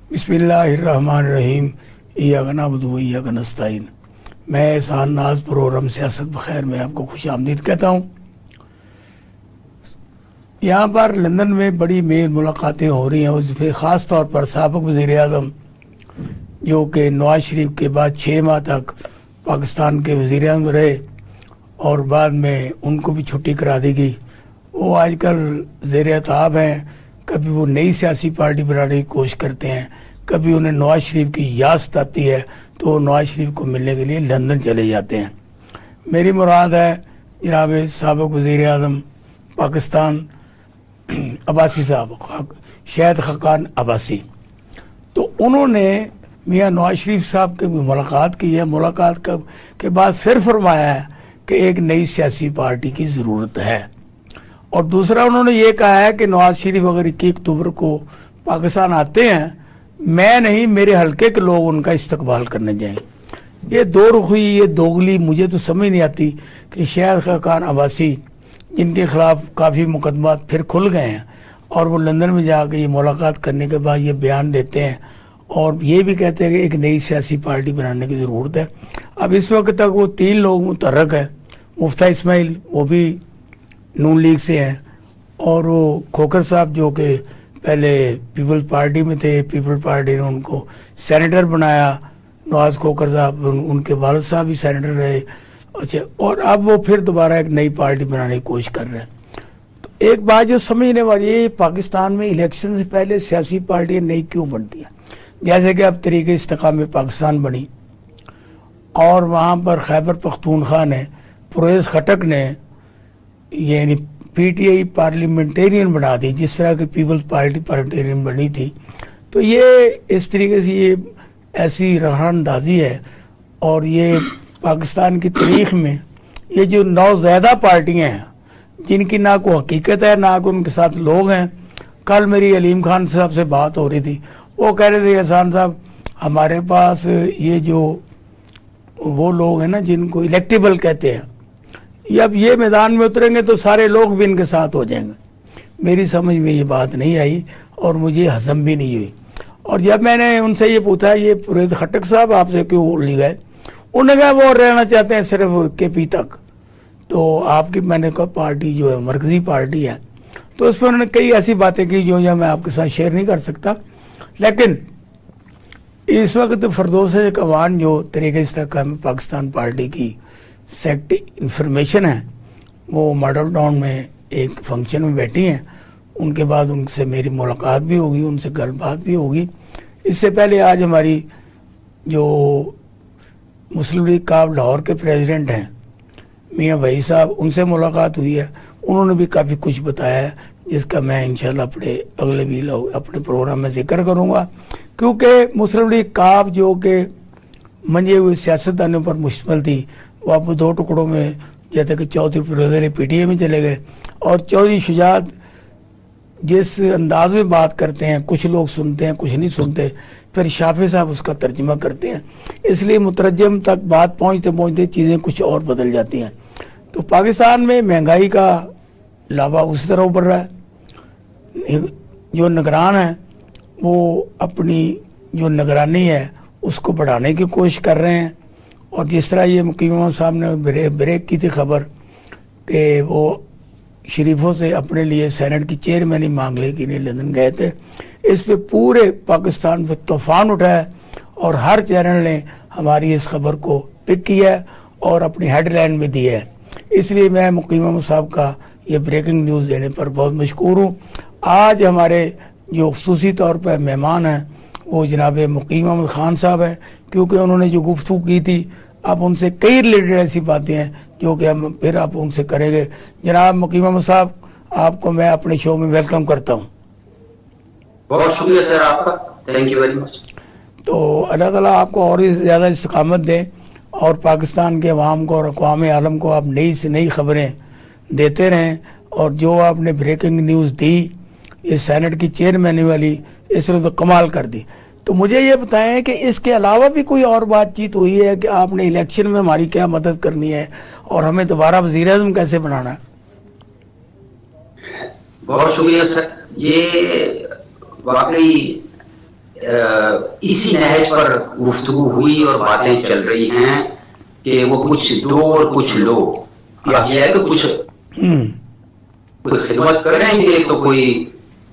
बिस्मिल्लाहिर्रहमानिर्रहीम इय्याका नअबुदु व इय्याका नस्तईन। मैं एहसान नाज प्रोग्राम सियासत बखैर में आपको खुश आमदीद कहता हूँ। यहाँ पर लंदन में बड़ी मेल मुलाकातें हो रही हैं, उस पर ख़ास तौर पर साबिक़ वज़ीर आज़म जो कि नवाज शरीफ के बाद 6 माह तक पाकिस्तान के वज़ीर आज़म रहे और बाद में उनको भी छुट्टी करा दी गई, वो आजकल ज़ेर-ए-ताब हैं। कभी वो नई सियासी पार्टी बनाने की कोशिश करते हैं, कभी उन्हें नवाज शरीफ की याद सताती है तो वो नवाज शरीफ को मिलने के लिए लंदन चले जाते हैं। मेरी मुराद है जनाब साबिक़ वज़ीर आज़म पाकिस्तान अब्बासी साहब, शाहिद खाकान अब्बासी। तो उन्होंने मियाँ नवाज शरीफ साहब की मुलाकात की है। मुलाकात के बाद फिर फरमाया है कि एक नई सियासी पार्टी की ज़रूरत है। और दूसरा उन्होंने ये कहा है कि नवाज शरीफ अगर 21 अक्टूबर को पाकिस्तान आते हैं, मैं नहीं मेरे हल्के के लोग उनका इस्तकबाल करने जाएं। ये दो रुखी, ये दोगली मुझे तो समझ नहीं आती कि शाहिद खाकान अब्बासी जिनके खिलाफ काफ़ी मुकदमात फिर खुल गए हैं और वो लंदन में जाकर ये मुलाकात करने के बाद ये बयान देते हैं और ये भी कहते हैं कि एक नई सियासी पार्टी बनाने की ज़रूरत है। अब इस वक्त तक वो 3 लोग मुतहर्रिक हैं। मुफ्ता इस्माइल वो भी नून लीग से हैं और वो खोखर साहब जो कि पहले पीपल्स पार्टी में थे, पीपल्स पार्टी ने उनको सेनेटर बनाया। नवाज खोखर साहब उनके वालिद साहब भी सेनेटर रहे। अच्छा, और अब वो फिर दोबारा एक नई पार्टी बनाने की कोशिश कर रहे हैं। तो एक बात जो समझने वाली है, पाकिस्तान में इलेक्शन से पहले सियासी पार्टियाँ नई क्यों बनती हैं? जैसे कि अब तरीके इस्तेकाम पाकिस्तान बनी और वहाँ पर खैबर पख्तूनख्वा ने परवेज़ खटक ने यानी पीटीआई पार्लियामेंटेरियन बना दी, जिस तरह की पीपल्स पार्टी पार्लियामेंटेरियन बनी थी। तो ये इस तरीके से ये ऐसी रहनअंदाज़ी है। और ये पाकिस्तान की तारीख में ये जो नौज़ायदा पार्टियां हैं जिनकी ना कोई हकीकत है ना कोई उनके साथ लोग हैं। कल मेरी अलीम खान साहब से बात हो रही थी, वो कह रहे थे एहसान साहब हमारे पास ये जो वो लोग हैं ना जिनको इलेक्टेबल कहते हैं, ये अब ये मैदान में उतरेंगे तो सारे लोग भी इनके साथ हो जाएंगे। मेरी समझ में ये बात नहीं आई और मुझे हजम भी नहीं हुई। और जब मैंने उनसे ये पूछा ये परवेज़ खटक साहब आपसे क्यों ले गए, उन्होंने कहा वो रहना चाहते हैं सिर्फ केपी तक। तो आपकी मैंने कहा पार्टी जो है मरकजी पार्टी है, तो उस पर उन्होंने कई ऐसी बातें की जो मैं आपके साथ शेयर नहीं कर सकता। लेकिन इस वक्त फरदौस अवान जो तरीके से पाकिस्तान पार्टी की सेक्रेटरी इंफॉर्मेशन है, वो मॉडल टाउन में एक फंक्शन में बैठी हैं। उनके बाद उनसे मेरी मुलाकात भी होगी, उनसे गलबात भी होगी। इससे पहले आज हमारी जो मुस्लिम लीग काफ लाहौर के प्रेसिडेंट हैं मियाँ वही साहब, उनसे मुलाकात हुई है। उन्होंने भी काफ़ी कुछ बताया है जिसका मैं इंशाल्लाह अपने अगले भी अपने प्रोग्राम में जिक्र करूँगा। क्योंकि मुस्लिम लीग काफ जो कि मंजे हुए सियासतदानों पर मुश्तमिल थी, वो अब 2 टुकड़ों में जैसे कि चौधरी फिरोज अली पीटीआई में चले गए और चौधरी शुजात जिस अंदाज में बात करते हैं, कुछ लोग सुनते हैं कुछ नहीं सुनते, फिर शाफी साहब उसका तर्जुमा करते हैं, इसलिए मुतरजम तक बात पहुँचते पहुँचते चीज़ें कुछ और बदल जाती हैं। तो पाकिस्तान में महंगाई का लावा उसी तरह उभर रहा है। जो निगरान है वो अपनी जो निगरानी है उसको बढ़ाने की कोशिश कर रहे हैं। और जिस तरह ये मुकीम मोहम्मद साहब ने ब्रेक की थी खबर कि वो शरीफों से अपने लिए सेनेट की चेयरमैनी मांग ले कि नहीं लंदन गए थे, इस पे पूरे पाकिस्तान पे तूफान उठा है और हर चैनल ने हमारी इस खबर को पिक किया है और अपनी हेडलाइन में दी है। इसलिए मैं मुकीम मोहम्मद साहब का ये ब्रेकिंग न्यूज़ देने पर बहुत मशकूर हूँ। आज हमारे जो खुसूसी तौर पर मेहमान हैं वो जनाब मुकीम अहमद खान साहब हैं, क्योंकि उन्होंने जो गुफ्तगू की थी अब उनसे कई रिलेटेड ऐसी बातें हैं जो कि हम फिर आप उनसे करेंगे। जनाब मुकीम अहमद साहब, आपको मैं अपने शो में वेलकम करता हूँ। बहुत शुक्रिया सर आपका, थैंक यू वेरी मच। तो अल्लाह ताला आपको और भी ज़्यादा इस्तकामत दें और पाकिस्तान के अवाम को और अक़वाम आलम को आप नई से नई खबरें देते रहें। और जो आपने ब्रेकिंग न्यूज़ दी ये सेनेट की चेयरमैनी वाली, इसने तो कमाल कर दी। तो मुझे ये बताएं कि इसके अलावा भी कोई और बातचीत हुई है कि आपने इलेक्शन में हमारी क्या मदद करनी है और हमें दोबारा वज़ीर आज़म कैसे बनाना है? बहुत शुक्रिया सर। ये वाकई اسی نہج پر گفتگو ہوئی اور باتیں چل رہی ہیں کہ وہ کچھ دو اور کچھ لو. اب یہ ہے کہ کچھ کوئی خدمت کریں گے تو کوئی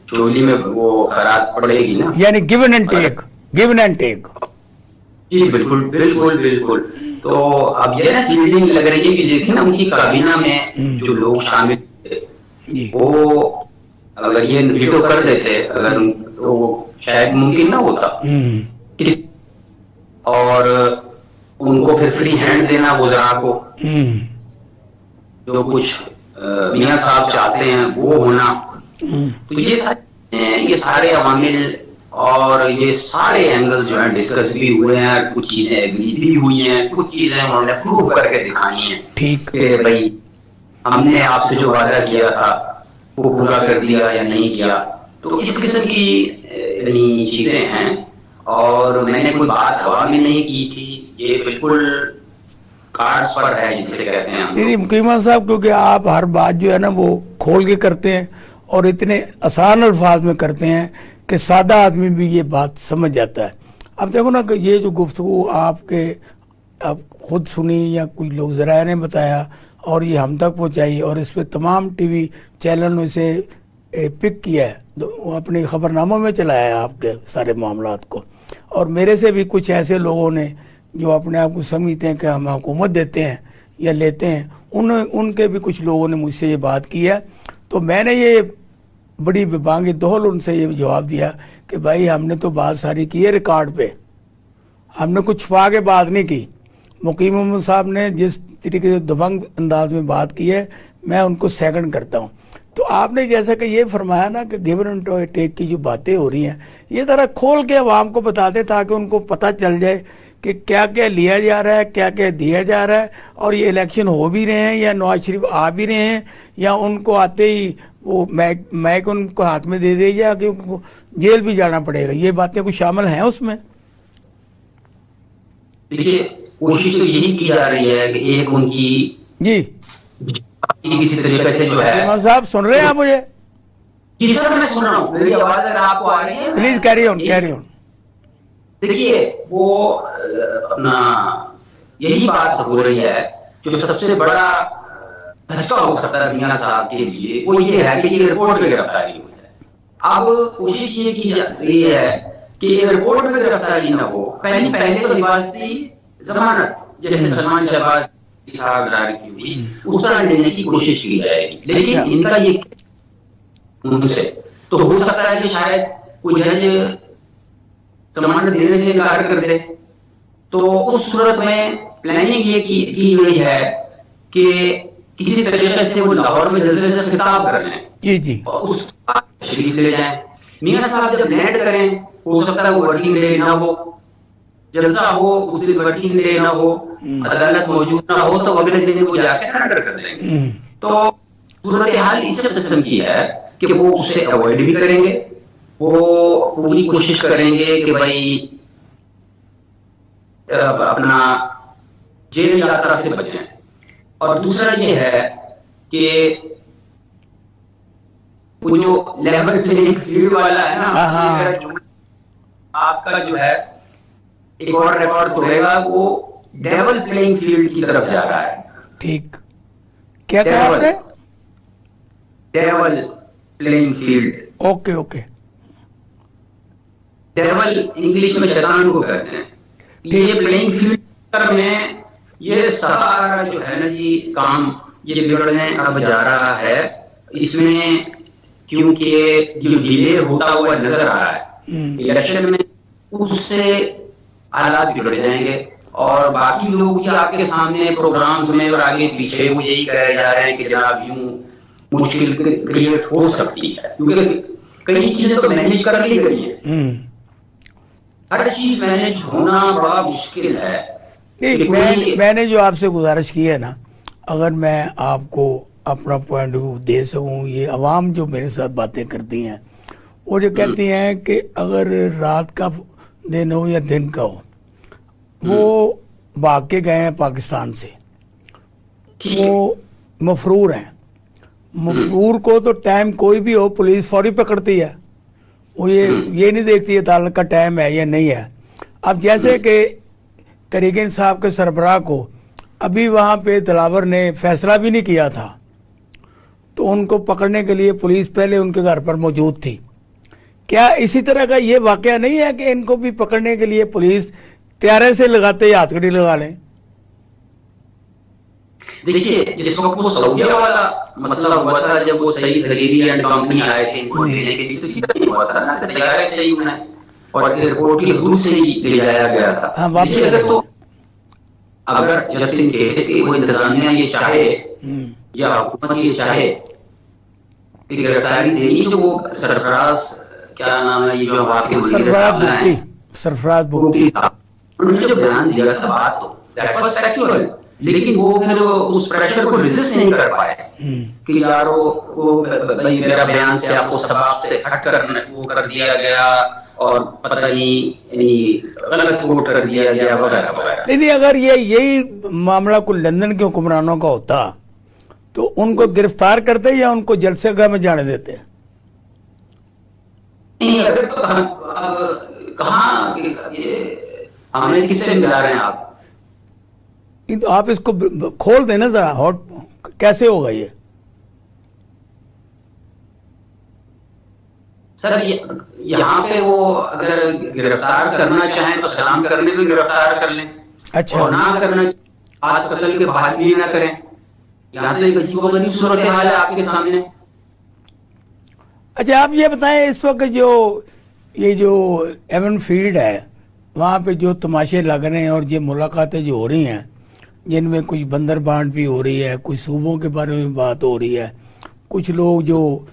چولی میں وہ خیرات پڑے گی نا, یعنی given and take, given and take. جی بالکل بالکل بالکل. تو اب یہ نا فیلنگ لگ رہی ہے کہ دیکھیں نا ان کی کابینہ میں جو لوگ شامل تھے وہ اگر یہ ویٹو کر دیتے اگر تو شاید ممکن نہ ہوتا, اور ان کو پھر فری ہینڈ دینا وزراء کو, جو کچھ میاں صاحب چاہتے ہیں وہ ہونا. تو یہ سارے عوامل اور یہ سارے اینگل جو ہیں ڈسکس بھی ہوئے ہیں, کچھ چیزیں ایگری بھی ہوئی ہیں, کچھ چیزیں انہوں نے پروو کر کے دکھانی ہیں. ٹھیک کہ بھائی ہم نے آپ سے جو وعدہ کیا تھا وہ پورا کر دیا یا نہیں کیا. تو اس قسم کی یعنی چیزیں ہیں, اور میں نے کوئی بات ہوا میں نہیں کی تھی, یہ بالکل کارڈز پر ہے جسے کہتے ہیں. نہیں مقیم صاحب, کیونکہ آپ ہر بات جو ہے نا وہ کھول کے کرتے ہیں اور اتنے آسان الفاظ میں کرتے ہیں کہ سادہ آدمی بھی یہ بات سمجھ جاتا ہے. اب دیکھو نا کہ یہ جو گفتگو آپ کے آپ خود سنی یا کوئی لوگ ذرائع نے بتایا اور یہ ہم تک پہنچائی, اور اس پہ تمام ٹی وی چینلوں سے پک کیا ہے, اپنی خبر ناموں میں چلایا ہے آپ کے سارے معاملات کو. اور میرے سے بھی کچھ ایسے لوگوں نے جو اپنے آپ کو سمجھتے ہیں کہ ہم حکومت دیتے ہیں یا لیتے ہیں, ان کے بھی کچھ لوگوں نے مجھ سے یہ بات کی ہے. تو میں نے یہ بڑی بانگ دہل ان سے یہ جواب دیا کہ بھائی ہم نے تو بات ساری کی ہے ریکارڈ پہ, ہم نے کچھ چھپا کے بات نہیں کی. مقیم محمد صاحب نے جس طریقے سے دبنگ انداز میں بات کی ہے میں ان کو سیکنڈ کرتا ہوں. تو آپ نے جیسا کہ یہ فرمایا نا کہ گیون اینڈ ٹیک کی جو باتیں ہو رہی ہیں یہ ذرا کھول کے عوام کو بتا دیں تاکہ ان کو پتہ چل جائے کہ کیا کیا لیا جا رہا ہے, کیا کیا دیا جا رہا ہے, اور یہ الیکشن ہو بھی رہے ہیں یا نواز شریف آ بھی رہے ہیں یا ان کو آتے ہی وہ میک ان کو ہاتھ میں دے دے یا کہ ان کو جیل بھی جانا پڑے گا. یہ باتیں کچھ شامل ہیں اس میں؟ دیکھیے کوشش تو یہی کی جا رہی ہے کہ ایک ان کی جی کسی طریقے سے جو ہے. صاحب سن رہے ہیں آپ مجھے؟ جی سر میں سن رہا ہوں, میری آواز اگر آپ کو آ رہی ہے please carry on carry on. دیکھیے وہ اپنا یہی بات ہو رہی ہے جو سب سے بڑا دھچکا ہو سکتا ہے میاں صاحب کے لیے, وہ یہ ہے کہ یہ رپورٹ میں گرفتاری ہو جائے. اب کوشش یہ کی جا رہی ہے کہ ایئرپورٹ میں گرفتاری نہ ہو. پہلے تو حفاظتی ضمانت جیسے سلمان شہباز صاحب دار کی ہوئی اس طرح لینے کی کوشش کی جائے گی, لیکن ان کا یہ ان سے تو ہو سکتا ہے کہ شاید کوئی جج ضمانت دینے سے انکار کر دے. تو اس صورت میں پلاننگ یہ کی گئی ہے کہ کسی طریقے سے وہ لاہور میں جلدی سے خطاب کر لیں جی اور اس تشریف لے جائیں. میاں صاحب جب لینڈ کریں ہو سکتا ہے وہ ورکنگ ڈے نہ ہو, جلسہ ہو اس دن ورکنگ ڈے نہ ہو, عدالت موجود نہ ہو, تو اگلے دن وہ جا کے سرنڈر کر دیں گے. تو صورتحال اس قسم کی ہے کہ وہ اسے اوائڈ بھی کریں گے, وہ پوری کوشش کریں گے کہ بھائی اپنا جیل یاترا سے بچیں. اور دوسرا یہ ہے کہ وہ جو لیول پلینگ فیلڈ والا ہے نا, آپ کا جو ہے ایک اور ریکارڈ توڑے گا, وہ لیول پلینگ فیلڈ کی طرف جا رہا ہے. ٹھیک, کیا کہا آپ نے؟ Level playing field. Okay okay. Level English میں شیطان کو کہتے ہیں. یہ پلینگ فیلڈ میں یہ سارا جو ہے نا جی کام یہ بگڑنے اب جا رہا ہے. اس میں کیونکہ جو ڈیلے ہوتا ہوا نظر آ رہا ہے الیکشن میں, اس سے حالات بگڑ جائیں گے, اور باقی لوگ یہ آپ کے سامنے پروگرامز میں اور آگے پیچھے وہ یہی کہے جا رہے ہیں کہ جناب یوں مشکل کریٹ ہو سکتی ہے, کیونکہ کئی چیزیں تو مینیج کر لی گئی ہیں. ہر چیز مینیج ہونا بڑا مشکل ہے. میں نے جو آپ سے گزارش کی ہے نا, اگر میں آپ کو اپنا پوائنٹ آف ویو دے سکوں, یہ عوام جو میرے ساتھ باتیں کرتی ہیں وہ جو کہتی ہیں کہ اگر رات کا دن ہو یا دن کا ہو, وہ بھاگ کے گئے ہیں پاکستان سے, وہ مفرور ہیں. مفرور کو تو ٹائم کوئی بھی ہو پولیس فوری پکڑتی ہے, वो ये नहीं देखती अदालत का टाइम है या नहीं है। अब जैसे कि तहरीक इंसाफ के सरबराह को अभी वहां पे दिलावर ने फैसला भी नहीं किया था, तो उनको पकड़ने के लिए पुलिस पहले उनके घर पर मौजूद थी। क्या इसी तरह का ये वाकया नहीं है कि इनको भी पकड़ने के लिए पुलिस त्यारे से लगाते ही हथकड़ी लगा लें? देखिए, जिस वक्त वो सऊदीया वाला मसला हुआ था, जब वो सईद हरीरी एंड कंपनी आए थे इनको लेने के लिए, तो सीधा नहीं हुआ था ना, तैयारी से ही उन्हें और एयरपोर्ट की हदूद से ही ले जाया गया था। अगर जस्ट इन केस कि वो इंतजामिया ये चाहे या हुकूमत ये चाहे कि गिरफ्तारी देनी, जो वो सरफराज, क्या नाम है ये जो वाकई सरफराज बुगटी उन्होंने जो बयान दिया था, बात तो दैट वाज फैक्चुअल, लेकिन वो फिर उस प्रेशर को रेजिस्ट नहीं कर पाए कि यार वो भाई मेरा बयान से आपको सबाब से हट कर वो कर दिया गया और पता नहीं गलत वोट कर दिया गया वगैरह वगैरह। नहीं, अगर यही मामला कोई लंदन के हुक्मरानों का होता तो उनको गिरफ्तार करते या उनको जलसेगाह में जाने देते? नहीं, अगर तो कहाँ ये हमें किससे मिला रहे हैं आप? तो आप इसको खोल देना जरा, हॉट कैसे होगा ये? सर यहाँ पे वो अगर गिरफ्तार करना चाहें तो सलाम करने को गिरफ्तार कर लें। अच्छा, और ना करना हाथ कतल के बाद भी ना करें। यहाँ तो एक अजीब सूरत हाल है आपके सामने। अच्छा, आप ये बताएं, इस वक्त ये जो एवन फील्ड है वहाँ पे जो तमाशे लग रहे हैं और ये मुलाकातें जो हो रही हैं, जिनमें कुछ बंदर बांट भी हो रही है, कुछ सूबों के बारे में बात हो रही है, कुछ लोग जो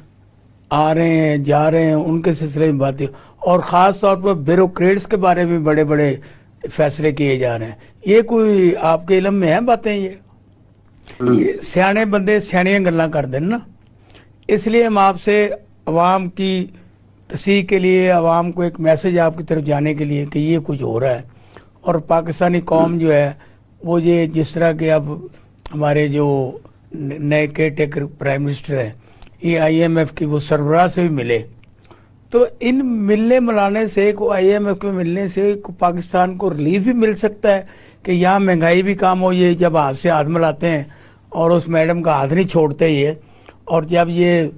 आ रहे हैं जा रहे हैं उनके सिलसिले में बातें, और ख़ास तौर पर ब्यूरोक्रेट्स के बारे में बड़े बड़े फैसले किए जा रहे हैं, ये कोई आपके इल्म में है बातें? ये सियाने बंदे सियानियां गल्लां कर दें ना, इसलिए हम आपसे अवाम की तसीह के लिए, अवाम को एक मैसेज आपकी तरफ जाने के लिए कि ये कुछ हो रहा है। और पाकिस्तानी कौम जो है वो ये जिस तरह के अब हमारे जो नए केयर टेकर प्राइम मिनिस्टर हैं, ये IMF की वो सरबराह से भी मिले, तो इन मिलने मिलाने से IMF में मिलने से पाकिस्तान को रिलीफ भी मिल सकता है कि यहाँ महंगाई भी कम हो। ये जब हाथ से हाथ मिलाते हैं और उस मैडम का हाथ नहीं छोड़ते ये, और जब ये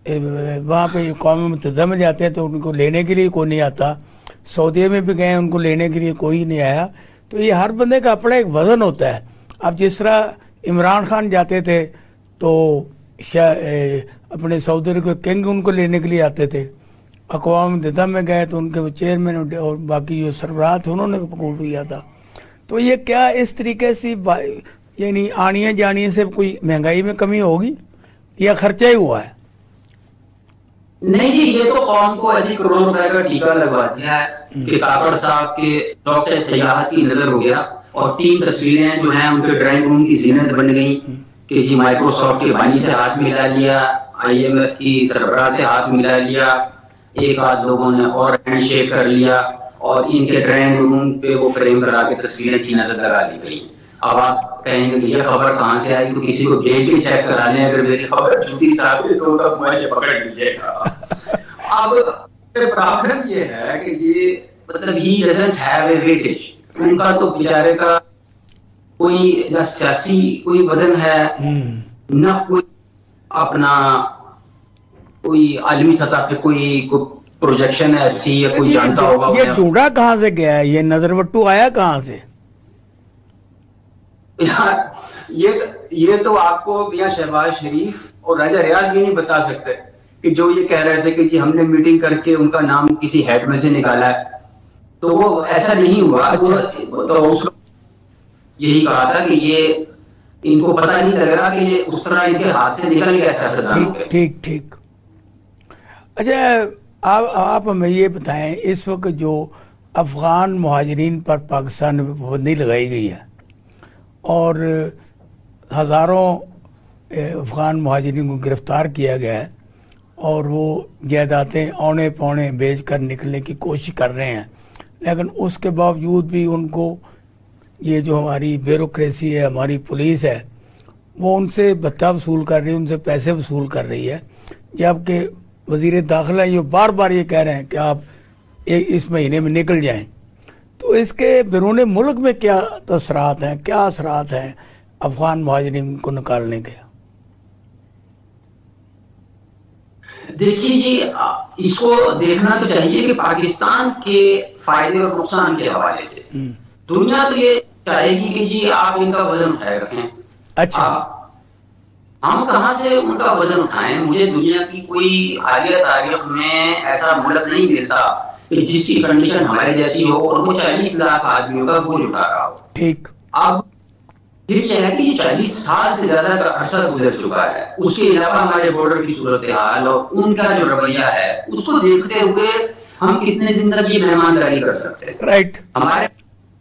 वहाँ पे कौम मुत्तहिदा में जाते हैं तो उनको लेने के लिए कोई नहीं आता। सऊदीया में भी गए, उनको लेने के लिए कोई नहीं आया। तो ये हर बंदे का अपना एक वजन होता है। अब जिस तरह इमरान खान जाते थे तो अपने सऊदी के किंग उनको लेने के लिए आते थे, अक़वाम मुत्तहिदा में गए तो उनके चेयरमैन और बाकी जो सरबराह थे उन्होंने कबूल किया था। तो ये क्या इस तरीके से यानी आनिए जानिए से कोई महंगाई में कमी होगी या खर्चा ही हुआ है? नहीं जी, ये तो कौम को ऐसी करोड़ों रुपए का टीका लगवा दिया है कि काकड़ साहब के डॉक्टर सयाहत की नजर हो गया और 3 तस्वीरें जो हैं उनके ड्राइंग रूम की जीनत बन गई कि जी माइक्रोसॉफ्ट के बानी से हाथ मिला लिया, IMF की सरबराह से हाथ मिला लिया, एक आध लोगों ने और हैंडशेक कर लिया और इनके ड्राइंग रूम पे वो फ्रेम करा के तस्वीरें की नजर लगा दी गई। अब आप कहेंगे कि ये खबर कहाँ से आई, तो किसी को भेज के चेक करा लें, अगर मेरी खबर झूठी साबित हो तो मुझे पकड़ लीजिएगा। अब प्रॉब्लम ये है कि ये मतलब he doesn't have a weightage, उनका तो बेचारे का कोई ना सियासी कोई वजन है ना कोई अपना कोई आलमी सतह पे कोई प्रोजेक्शन है ऐसी, या कोई जानता होगा ये ढूंढा कहाँ से गया है, ये नजरबट्टू आया कहाँ से? यार ये तो आपको मियां शहबाज शरीफ और राजा रियाज भी नहीं बता सकते कि जो ये कह रहे थे कि जी हमने मीटिंग करके उनका नाम किसी हेड में से निकाला है, तो वो ऐसा नहीं हुआ। तो उसको यही कहा था कि ये इनको पता नहीं लग रहा कि ये उस तरह इनके हाथ से निकल गया सियासतदानों के। ठीक। अच्छा, आप हमें ये बताएं, इस वक्त जो अफगान मुहाजिरीन पर पाकिस्तान में पाबंदी लगाई गई है और हज़ारों अफगान मुहाजिरीन को गिरफ्तार किया गया है और वो जायदादें औने पौने बेच कर निकलने की कोशिश कर रहे हैं, लेकिन उसके बावजूद भी उनको ये जो हमारी ब्यूरोक्रेसी है, हमारी पुलिस है, वो उनसे भत्ता वसूल कर रही है, उनसे पैसे वसूल कर रही है, जबकि वजीर दाखिला ये बार बार ये कह रहे हैं कि आप इस महीने में निकल जाएं, तो इसके बैरून मुल्क में क्या तसरात हैं, क्या असरात हैं अफगान मुहाजिरीन को निकालने के? देखिए जी, इसको देखना तो चाहिए कि पाकिस्तान के फायदे और नुकसान के हवाले से दुनिया तो ये चाहेगी कि जी आप इनका वजन उठाए रखें। अच्छा, हम कहाँ से उनका वजन उठाएं? मुझे दुनिया की कोई हालिया तारीख में ऐसा मुल्क नहीं मिलता कि जिसकी कंडीशन हमारे जैसी हो और वो 40 लाख आदमियों का बोझ उठा रहा हो। ठीक। अब फिर यह है कि ये 40 साल से ज्यादा का अरसा गुजर चुका है, उसके अलावा हमारे बॉर्डर की सूरत हाल और उनका जो रवैया है उसको देखते हुए हम कितने दिन तक ये मेहमानदारी कर सकते हैं? राइट। हमारे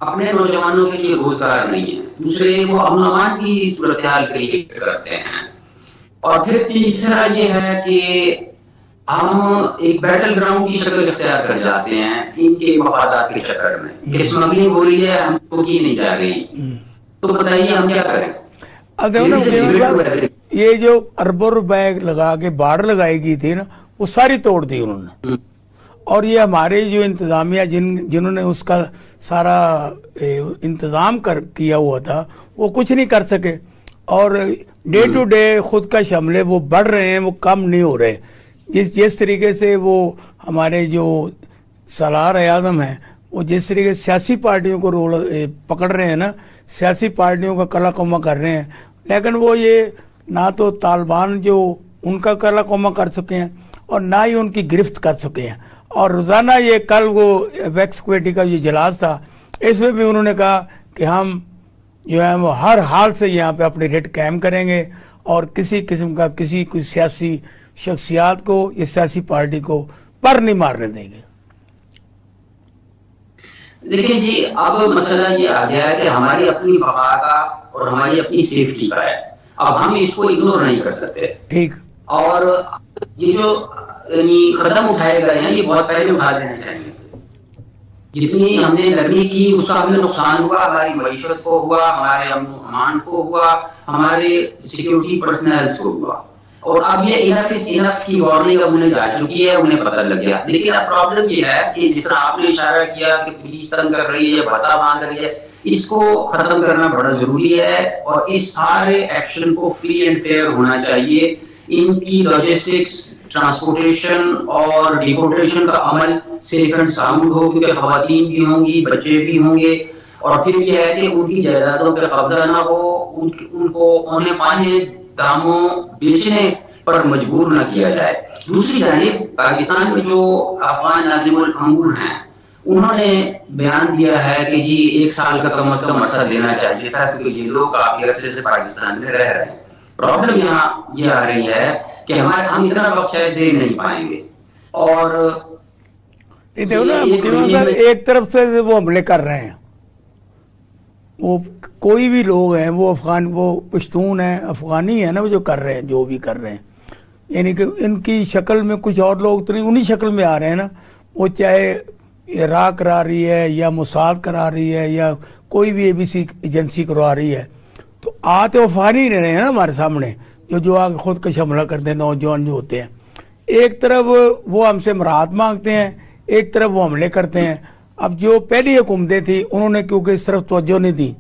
अपने नौजवानों के लिए रोजगार नहीं है, दूसरे वो अमन अमान की सूरत हाल क्रिएट करते हैं, और फिर तीसरा ये है कि हम एक बैटल ग्राउंड की शक्ल इख्तियार कर जाते हैं इनके मफादात के चक्कर में कि स्मगलिंग हो रही है, हमको की नहीं जा रही, तो बताइए हम क्या करें? अब देखो ना, ये जो अरबों रुपए लगा के बाढ़ लगाई गई थी ना, वो सारी तोड़ दी उन्होंने, और ये हमारे जो इंतजामिया जिन्होंने उसका सारा इंतजाम किया हुआ था वो कुछ नहीं कर सके, और डे टू डे खुद का हमले वो बढ़ रहे हैं, वो कम नहीं हो रहे। जिस तरीके से वो हमारे जो सलार आज़म हैं वो जिस तरीके से सियासी पार्टियों को रोल पकड़ रहे हैं ना, सियासी पार्टियों का कला कौमा कर रहे हैं, लेकिन वो ये ना तो तालिबान जो उनका कला कौमा कर चुके हैं और ना ही उनकी गिरफ्त कर चुके हैं। और रोजाना ये कल वो वैक्स कमेटी का जो इजलास था, इसमें भी उन्होंने कहा कि हम जो है वो हर हाल से यहाँ पे अपनी रेट कायम करेंगे और किसी किस्म का किसी कोई सियासी शख्सियात को या सियासी पार्टी को पर नहीं मारने देंगे। देखिए जी, अब मसला ये आ गया है कि हमारी अपनी बका का और हमारी अपनी सेफ्टी का है, अब हम इसको इग्नोर नहीं कर सकते। ठीक। और ये जो कदम उठाए गए हैं ये बहुत पहले उठा देने चाहिए। जितनी हमने नरमी की उसका हमें नुकसान हुआ, हमारी मईशत को हुआ, हमारे अमान को हुआ, हमारे सिक्योरिटी पर्सनल्स को हुआ, और अब ये इनफ इज इनफ की वार्निंग अब उन्हें जा चुकी है, उन्हें पता लग गया। लेकिन अब प्रॉब्लम ये है कि जिस तरह आपने इशारा किया कि पुलिस तंग कर रही है, भत्ता बांध रही है, इसको खत्म करना बड़ा जरूरी है, और इस सारे एक्शन को फ्री एंड फेयर होना चाहिए। इनकी लॉजिस्टिक्स, ट्रांसपोर्टेशन और डिपोर्टेशन का अमल सेफ एंड साउंड हो, क्योंकि खवातीन भी होंगी, बच्चे भी होंगे, और फिर यह है कि उनकी जायदादों पर कब्जा ना हो, उनको औने पाने दामों बेचने पर मजबूर न किया जाए। दूसरी जानिब पाकिस्तान में जो अफगान नाज़िमुल अमूर हैं उन्होंने बयान दिया है कि जी 1 साल का कम से कम अरसा देना चाहिए था, क्योंकि ये लोग काफी अरसे से पाकिस्तान में रह रहे हैं। प्रॉब्लम यहाँ ये आ रही है कि हम इतना वक्त शायद दे नहीं पाएंगे। और देखो ना, एक तरफ से वो हमले कर रहे हैं, वो कोई भी लोग हैं, वो अफगान, वो पश्तून है, अफगानी है ना, वो जो कर रहे हैं, जो भी कर रहे हैं, यानी कि इनकी शक्ल में कुछ और लोग तो नहीं, उन्हीं शक्ल में आ रहे हैं ना। वो चाहे इराक करा रही है या मोसाद करा रही है या कोई भी ABC एजेंसी करवा रही है, तो तो अफगानी ही रहे हैं ना हमारे सामने, जो आगे खुद का हमला करते हैं, नौजवान जो होते हैं। एक तरफ वो हमसे मराहत मांगते हैं, एक तरफ वो हमले करते हैं। अब जो पहली हुकूमतें थी उन्होंने क्योंकि इस तरफ तवज्जो नहीं दी,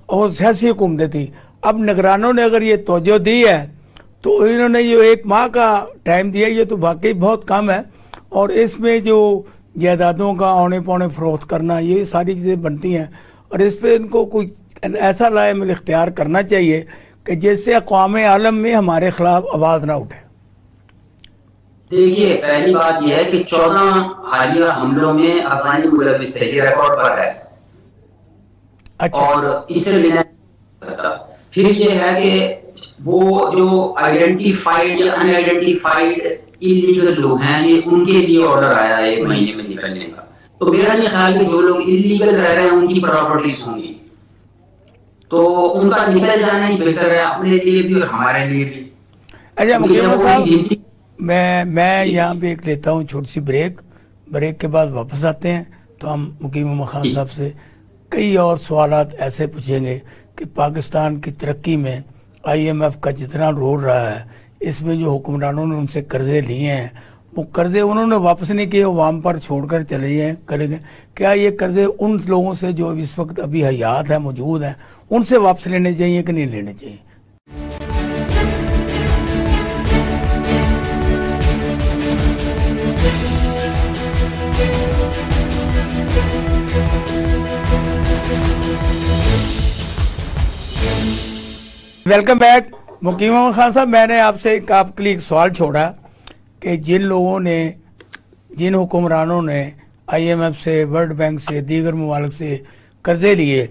और सियासी हुकूमतें थी, अब निगरानों ने अगर ये तवज्जो दी है तो इन्होंने जो 1 माह का टाइम दिया, ये तो वाकई बहुत कम है, और इसमें जो जायदादों का औने पौने फरोख्त करना, ये सारी चीज़ें बनती हैं, और इस पर इनको कोई ऐसा लाएमिल इख्तियार करना चाहिए कि जिससे अक़वाम आलम में हमारे खिलाफ आवाज़ ना उठे। देखिए, पहली बात यह है कि 14 हालिया हमलों में अफगानी मुलव्विस थे, ये रिकॉर्ड पर है। अच्छा। और इससे बिना फिर ये है कि वो जो आइडेंटिफाइड या अनआइडेंटिफाइड इलीगल लोग हैं, ये उनके लिए ऑर्डर आया है 1 महीने में निकलने का। तो मेरा नहीं ख्याल कि जो लोग इलीगल रह रहे हैं उनकी प्रॉपर्टीज होंगी, तो उनका निकल जाना ही बेहतर है, अपने लिए भी और हमारे लिए भी। अच्छा मुकीम साहब, मैं यहाँ पे एक लेता हूँ छोटी सी ब्रेक के बाद वापस आते हैं, तो हम मुकीम खान साहब से कई और सवालात ऐसे पूछेंगे कि पाकिस्तान की तरक्की में IMF का जितना रोल रहा है, इसमें जो हुक्मरानों ने उनसे कर्जे लिए हैं وہ قرضے انہوں نے واپس نہیں کیے, عوام پر چھوڑ کر چلے گئے کرے گئے. کیا یہ قرضے ان لوگوں سے جو اس وقت ابھی حیات ہیں, موجود ہیں, ان سے واپس لینے چاہیے کہ نہیں لینے چاہیے؟ Welcome back. مقیم احمد خان صاحب, میں نے آپ سے آپ کے لیے ایک سوال چھوڑا کہ جن لوگوں نے, جن حکمرانوں نے آئی ایم ایف سے, ورلڈ بینک سے, دیگر ممالک سے قرضے لیے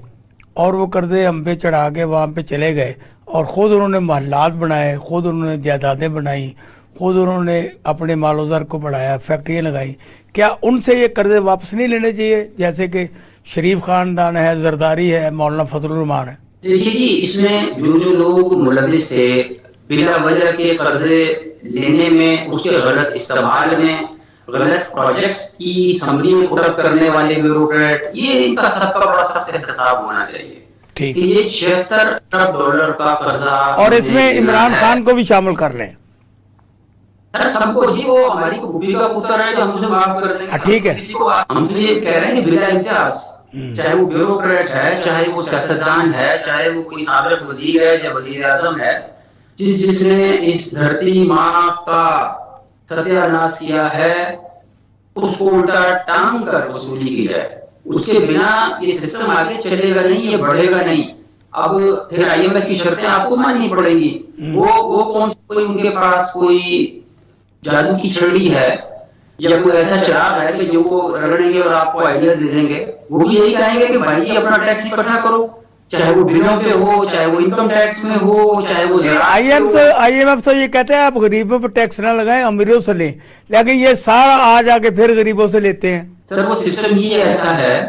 اور وہ قرضے ہم پہ چڑھا کے وہاں پہ چلے گئے اور خود انہوں نے محلات بنائے, خود انہوں نے جائیدادیں بنائیں, خود انہوں نے اپنے مال و زر کو بڑھایا, فیکٹریاں لگائیں, کیا ان سے یہ قرضے واپس نہیں لینے چاہیے جیسے کہ شریف خاندان ہے, زرداری ہے, مولانا فضل الرحمان ہے؟ دیکھیے جی, اس میں جو لوگ ملوث تھے بلا وجہ کے قرضے لینے میں, اس کے غلط استعمال میں, غلط پروجیکٹس کی سمریاں پورا کرنے والے بیوروکریٹ, یہ ان کا سب کا بڑا سخت احتساب ہونا چاہیے کہ یہ 76 ارب ڈالر کا قرضہ, اور اس میں عمران خان کو بھی شامل کر لیں. سر سب کو جی, وہ ہماری پھوپھی کا پتر ہے جو ہم اسے معاف کر دیں گے. ٹھیک ہے, ہم تو یہ کہہ رہے ہیں کہ بلا امتیاز, چاہے وہ بیوروکریٹ ہے, چاہے وہ سیاستدان ہے, چاہے وہ کوئی سابق وزیر ہے یا وزیر اعظم ہے, جس نے اس دھرتی ماں کا ستیہ ناش کیا ہے, اس کو الٹا ٹانگ کر وصولی کی جائے. اس کے بنا یہ سسٹم آگے چلے گا نہیں, یہ بڑھے گا نہیں. اب پھر آئی ایم ایف کی شرطیں آپ کو ماننی پڑیں گی. وہ کون سی, کوئی ان کے پاس کوئی جادو کی چھڑی ہے یا کوئی ایسا چراغ ہے کہ جو وہ رگڑیں گے اور آپ کو آئیڈیا دے دیں گے. وہ بھی یہی کہیں گے کہ بھائی یہ اپنا ٹیکس اکٹھا کرو, چاہے وہ بلوں پہ ہو, چاہے وہ انکم ٹیکس میں ہو, چاہے وہ آئی ایم ایف تو یہ کہتے ہیں آپ غریبوں پہ ٹیکس نہ لگائیں, امیروں سے لیں, لیکن یہ سارا آج آ کے پھر غریبوں سے لیتے ہیں. سر وہ سسٹم ہی ایسا ہے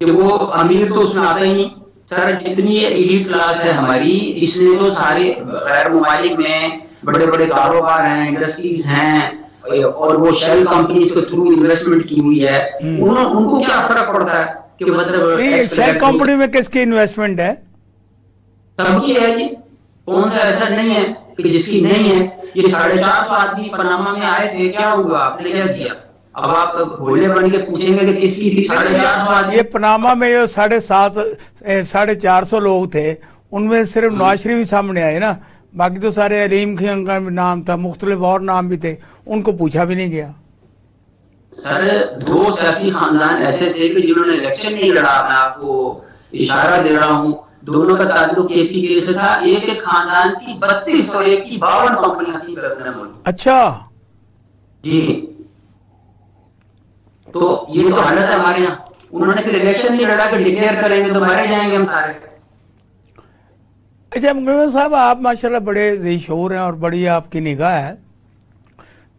کہ وہ امیر تو اس میں آتا ہی نہیں. سر جتنی ایلیٹ کلاس ہے ہماری, اس نے تو سارے غیر ممالک میں بڑے بڑے کاروبار ہیں, انڈسٹریز ہیں, اور وہ شیل کمپنیز کے تھرو انویسٹمنٹ کی ہوئی ہے. ان کو کیا فرق پڑتا ہے کہ مطلب شیل کمپنی میں کس کی انویسٹمنٹ ہے؟ سب کی ہے جی, کون سا ایسا نہیں ہے کہ جس کی نہیں ہے. یہ 450 آدمی پاناما میں آئے تھے, کیا ہوا, آپ نے کیا کیا؟ اب آپ بھولے بن کے پوچھیں گے کہ کس کی تھی 450 آدمی. یہ پاناما میں جو 450 لوگ تھے, ان میں صرف نواز شریف سامنے آئے نا, باقی تو سارے علیم خان کا نام تھا, مختلف اور نام بھی تھے, ان کو پوچھا بھی نہیں گیا. سر 2 سیاسی خاندان ایسے تھے کہ جنہوں نے الیکشن نہیں لڑا. میں آپ کو اشارہ دے رہا ہوں, دونوں کا تعلق کے پی کے سے تھا. ایک خاندان کی 32 اور ایک کی 52 کمپنیاں تھیں اپنے ملک. اچھا جی, تو یہ تو حالت ہے ہمارے یہاں. انہوں نے پھر الیکشن نہیں لڑا کہ ڈکلیئر کریں گے تو مارے جائیں گے ہم سارے. اچھا مقیم صاحب, آپ ماشاءاللہ بڑے ذی شعور ہیں اور بڑی آپ کی نگاہ ہے.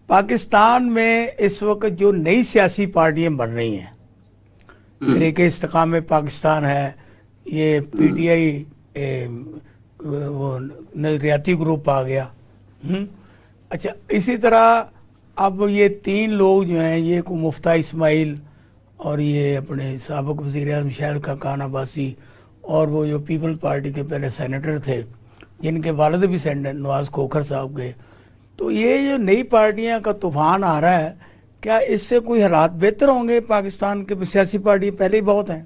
پاکستان میں اس وقت جو نئی سیاسی پارٹیاں بن رہی ہیں, طریق استقامت پاکستان ہے, یہ پی ٹی آئی, وہ نظریاتی گروپ آ گیا. اچھا, اسی طرح اب یہ 3 لوگ جو ہیں, یہ کو مفتاح اسماعیل اور یہ اپنے سابق وزیر اعظم شاہد خاقان عباسی, اور وہ جو پیپل پارٹی کے پہلے سینیٹر تھے جن کے والد بھی سینیٹر نواز کھوکھر صاحب گئے. تو یہ جو نئی پارٹیاں کا طوفان آ رہا ہے, کیا اس سے کوئی حالات بہتر ہوں گے؟ پاکستان کے سیاسی پارٹی پہلے ہی بہت ہیں.